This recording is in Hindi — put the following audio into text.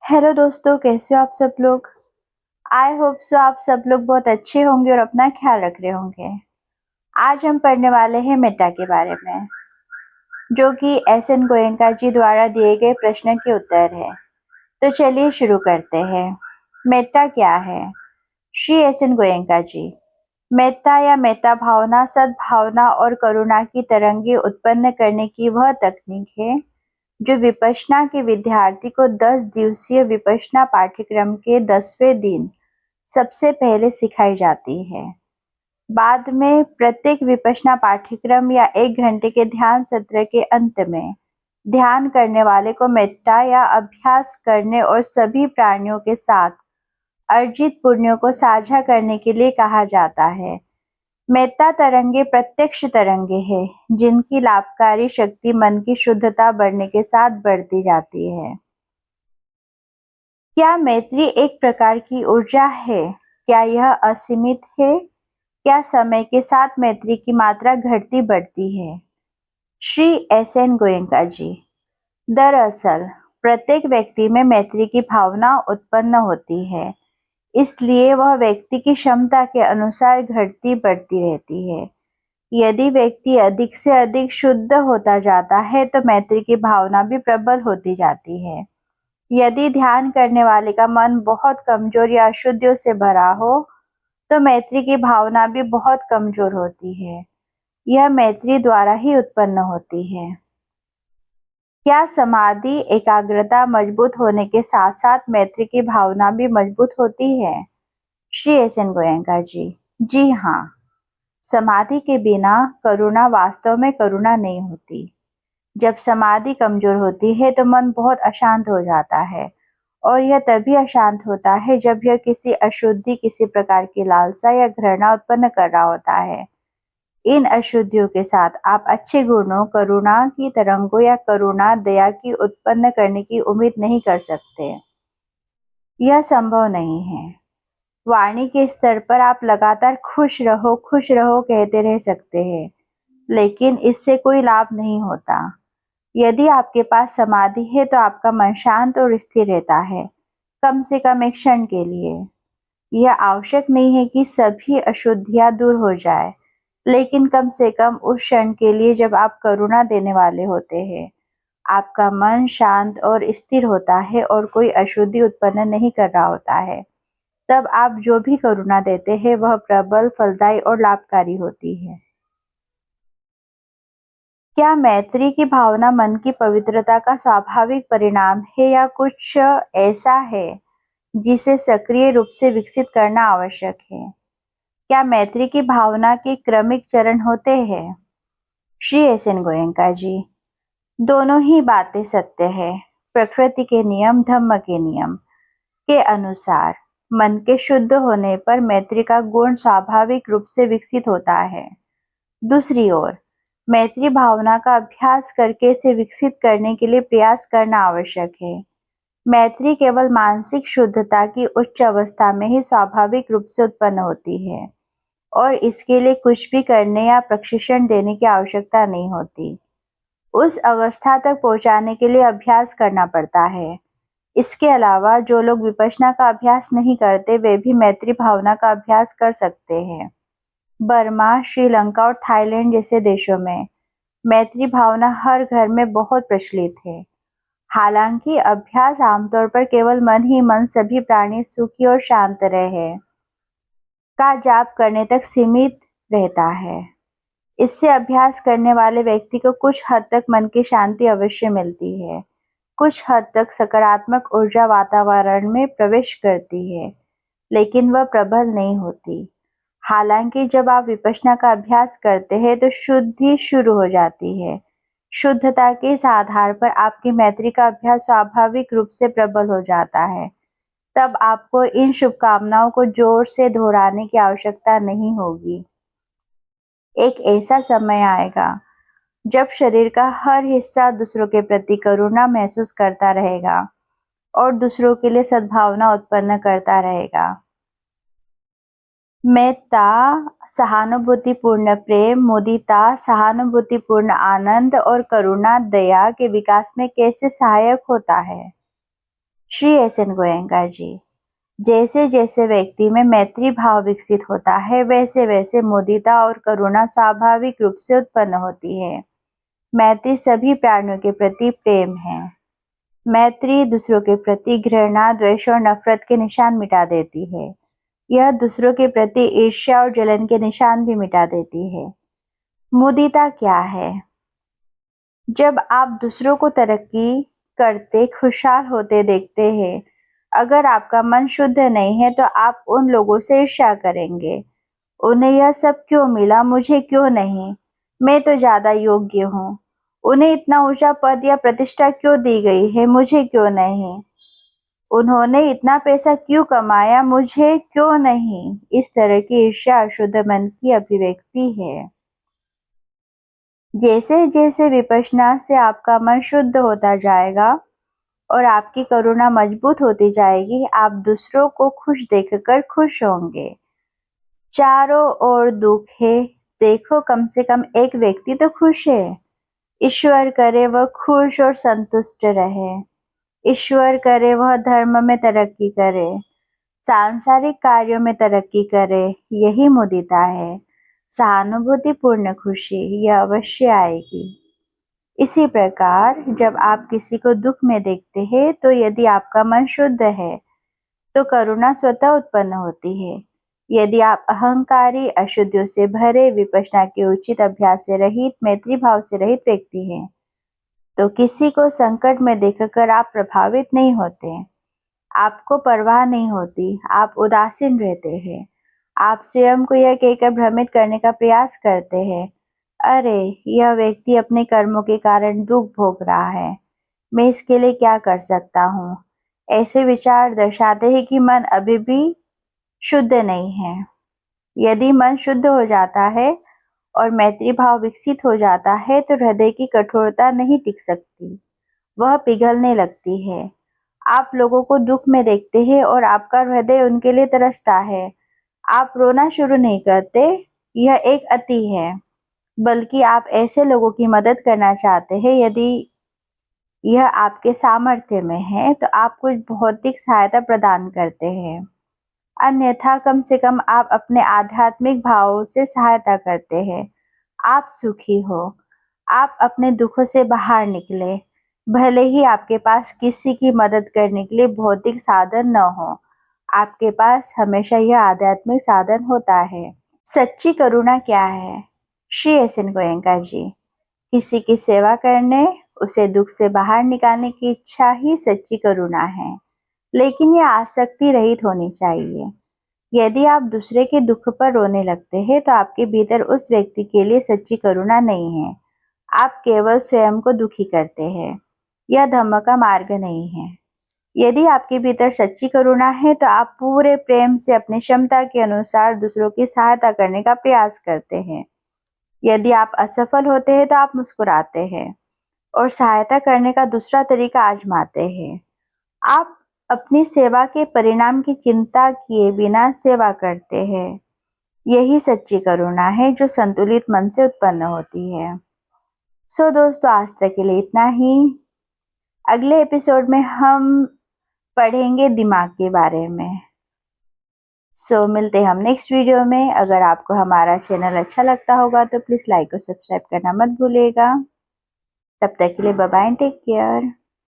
हेलो दोस्तों, कैसे हो आप सब लोग। आई होप सो आप सब लोग बहुत अच्छे होंगे और अपना ख्याल रख रहे होंगे। आज हम पढ़ने वाले हैं मेटा के बारे में, जो कि एस एन गोयनका जी द्वारा दिए गए प्रश्न के उत्तर है। तो चलिए शुरू करते हैं। मेटा क्या है? श्री एस एन गोयनका जी, मेत्ता या मेत्ता भावना सद्भावना और करुणा की तरंगे उत्पन्न करने की वह तकनीक है जो विपश्यना के विद्यार्थी को 10 दिवसीय विपश्यना पाठ्यक्रम के 10वें दिन सबसे पहले सिखाई जाती है। बाद में प्रत्येक विपश्यना पाठ्यक्रम या 1 घंटे के ध्यान सत्र के अंत में ध्यान करने वाले को मेट्टा या अभ्यास करने और सभी प्राणियों के साथ अर्जित पुण्यों को साझा करने के लिए कहा जाता है। मेत्ता तरंगे प्रत्यक्ष तरंगे हैं, जिनकी लाभकारी शक्ति मन की शुद्धता बढ़ने के साथ बढ़ती जाती है। क्या मैत्री एक प्रकार की ऊर्जा है? क्या यह असीमित है? क्या समय के साथ मैत्री की मात्रा घटती बढ़ती है? श्री एस एन गोयनका जी, दरअसल प्रत्येक व्यक्ति में मैत्री की भावना उत्पन्न होती है, इसलिए वह व्यक्ति की क्षमता के अनुसार घटती बढ़ती रहती है। यदि व्यक्ति अधिक से अधिक शुद्ध होता जाता है तो मैत्री की भावना भी प्रबल होती जाती है। यदि ध्यान करने वाले का मन बहुत कमजोर या अशुद्धियों से भरा हो तो मैत्री की भावना भी बहुत कमजोर होती है। यह मैत्री द्वारा ही उत्पन्न होती है। क्या समाधि एकाग्रता मजबूत होने के साथ साथ मैत्री की भावना भी मजबूत होती है? श्री एस एन गोयनका जी, जी हाँ। समाधि के बिना करुणा वास्तव में करुणा नहीं होती। जब समाधि कमजोर होती है तो मन बहुत अशांत हो जाता है, और यह तभी अशांत होता है जब यह किसी अशुद्धि, किसी प्रकार की लालसा या घृणा उत्पन्न कर रहा होता है। इन अशुद्धियों के साथ आप अच्छे गुणों, करुणा की तरंगों या करुणा दया की उत्पन्न करने की उम्मीद नहीं कर सकते। यह संभव नहीं है। वाणी के स्तर पर आप लगातार खुश रहो कहते रह सकते हैं, लेकिन इससे कोई लाभ नहीं होता। यदि आपके पास समाधि है तो आपका मन शांत और स्थिर रहता है, कम से कम एक क्षण के लिए। यह आवश्यक नहीं है कि सभी अशुद्धियां दूर हो जाए, लेकिन कम से कम उस क्षण के लिए जब आप करुणा देने वाले होते हैं, आपका मन शांत और स्थिर होता है और कोई अशुद्धि उत्पन्न नहीं कर रहा होता है, तब आप जो भी करुणा देते हैं वह प्रबल, फलदायी और लाभकारी होती है। क्या मैत्री की भावना मन की पवित्रता का स्वाभाविक परिणाम है या कुछ ऐसा है जिसे सक्रिय रूप से विकसित करना आवश्यक है? क्या मैत्री की भावना के क्रमिक चरण होते हैं? श्री एस एन गोयनका जी, दोनों ही बातें सत्य है। प्रकृति के नियम, धम्म के नियम के अनुसार मन के शुद्ध होने पर मैत्री का गुण स्वाभाविक रूप से विकसित होता है। दूसरी ओर मैत्री भावना का अभ्यास करके इसे विकसित करने के लिए प्रयास करना आवश्यक है। मैत्री केवल मानसिक शुद्धता की उच्च अवस्था में ही स्वाभाविक रूप से उत्पन्न होती है, और इसके लिए कुछ भी करने या प्रशिक्षण देने की आवश्यकता नहीं होती। उस अवस्था तक पहुंचाने के लिए अभ्यास करना पड़ता है। इसके अलावा जो लोग विपश्यना का अभ्यास नहीं करते वे भी मैत्री भावना का अभ्यास कर सकते हैं। बर्मा, श्रीलंका और थाईलैंड जैसे देशों में मैत्री भावना हर घर में बहुत प्रचलित है। हालांकि अभ्यास आमतौर पर केवल मन ही मन सभी प्राणी सुखी और शांत रहे का जाप करने तक सीमित रहता है। इससे अभ्यास करने वाले व्यक्ति को कुछ हद तक मन की शांति अवश्य मिलती है। कुछ हद तक सकारात्मक ऊर्जा वातावरण में प्रवेश करती है, लेकिन वह प्रबल नहीं होती। हालांकि जब आप विपश्यना का अभ्यास करते हैं तो शुद्धि शुरू हो जाती है। शुद्धता के इस आधार पर आपकी मैत्री का अभ्यास स्वाभाविक रूप से प्रबल हो जाता है। तब आपको इन शुभकामनाओं को जोर से दोहराने की आवश्यकता नहीं होगी। एक ऐसा समय आएगा जब शरीर का हर हिस्सा दूसरों के प्रति करुणा महसूस करता रहेगा और दूसरों के लिए सद्भावना उत्पन्न करता रहेगा। मेत्ता सहानुभूतिपूर्ण प्रेम, मुदिता श्री एस एन गोयंका जी, जैसे जैसे व्यक्ति में मैत्री भाव विकसित होता है वैसे वैसे मुदिता और करुणा स्वाभाविक रूप से उत्पन्न होती है। मैत्री सभी प्राणियों के प्रति प्रेम है। मैत्री दूसरों के प्रति घृणा, द्वेष और नफरत के निशान मिटा देती है। यह दूसरों के प्रति ईर्ष्या और जलन के निशान भी मिटा देती है। मुदिता क्या है? जब आप दूसरों को तरक्की करते, खुशहाल होते देखते हैं, अगर आपका मन शुद्ध नहीं है तो आप उन लोगों से ईर्ष्या करेंगे। उन्हें यह सब क्यों मिला, मुझे क्यों नहीं? मैं तो ज्यादा योग्य हूँ। उन्हें इतना ऊंचा पद या प्रतिष्ठा क्यों दी गई है, मुझे क्यों नहीं? उन्होंने इतना पैसा क्यों कमाया, मुझे क्यों नहीं? इस तरह की ईर्ष्या अशुद्ध मन की अभिव्यक्ति है। जैसे जैसे विपश्यना से आपका मन शुद्ध होता जाएगा और आपकी करुणा मजबूत होती जाएगी, आप दूसरों को खुश देखकर खुश होंगे। चारों ओर दुख है, देखो कम से कम एक व्यक्ति तो खुश है। ईश्वर करे वह खुश और संतुष्ट रहे। ईश्वर करे वह धर्म में तरक्की करे, सांसारिक कार्यों में तरक्की करे। यही मुदिता है। सहानुभूतिपूर्ण खुशी यह अवश्य आएगी। इसी प्रकार जब आप किसी को दुख में देखते हैं तो यदि आपका मन शुद्ध है तो करुणा स्वतः उत्पन्न होती है। यदि आप अहंकारी, अशुद्धियों से भरे, विपश्यना के उचित अभ्यास से रहित, मैत्री भाव से रहित व्यक्ति हैं, तो किसी को संकट में देखकर आप प्रभावित नहीं होते। आपको परवाह नहीं होती, आप उदासीन रहते हैं। आप स्वयं को यह कहकर भ्रमित करने का प्रयास करते हैं, अरे यह व्यक्ति अपने कर्मों के कारण दुख भोग रहा है, मैं इसके लिए क्या कर सकता हूँ। ऐसे विचार दर्शाते हैं कि मन अभी भी शुद्ध नहीं है। यदि मन शुद्ध हो जाता है और मैत्री भाव विकसित हो जाता है तो हृदय की कठोरता नहीं टिक सकती, वह पिघलने लगती है। आप लोगों को दुख में देखते हैं और आपका हृदय उनके लिए तरसता है। आप रोना शुरू नहीं करते, यह एक अति है, बल्कि आप ऐसे लोगों की मदद करना चाहते हैं। यदि यह आपके सामर्थ्य में है तो आप कुछ भौतिक सहायता प्रदान करते हैं, अन्यथा कम से कम आप अपने आध्यात्मिक भावों से सहायता करते हैं। आप सुखी हो, आप अपने दुखों से बाहर निकले, भले ही आपके पास किसी की मदद करने के लिए भौतिक साधन न हो, आपके पास हमेशा यह आध्यात्मिक साधन होता है। सच्ची करुणा क्या है? श्री एस एन गोयंका जी, किसी की सेवा करने, उसे दुख से बाहर निकालने की इच्छा ही सच्ची करुणा है, लेकिन यह आसक्ति रहित होनी चाहिए। यदि आप दूसरे के दुख पर रोने लगते हैं तो आपके भीतर उस व्यक्ति के लिए सच्ची करुणा नहीं है, आप केवल स्वयं को दुखी करते हैं। यह धम्म का मार्ग नहीं है। यदि आपके भीतर सच्ची करुणा है तो आप पूरे प्रेम से अपनी क्षमता के अनुसार दूसरों की सहायता करने का प्रयास करते हैं। यदि आप असफल होते हैं तो आप मुस्कुराते हैं और सहायता करने का दूसरा तरीका आजमाते हैं। आप अपनी सेवा के परिणाम की चिंता किए बिना सेवा करते हैं। यही सच्ची करुणा है जो संतुलित मन से उत्पन्न होती है। सो दोस्तों, आज तक के लिए इतना ही। अगले एपिसोड में हम पढ़ेंगे दिमाग के बारे में। सो मिलते हैं हम नेक्स्ट वीडियो में। अगर आपको हमारा चैनल अच्छा लगता होगा तो प्लीज़ लाइक और सब्सक्राइब करना मत भूलिएगा। तब तक के लिए बाय बाय, टेक केयर।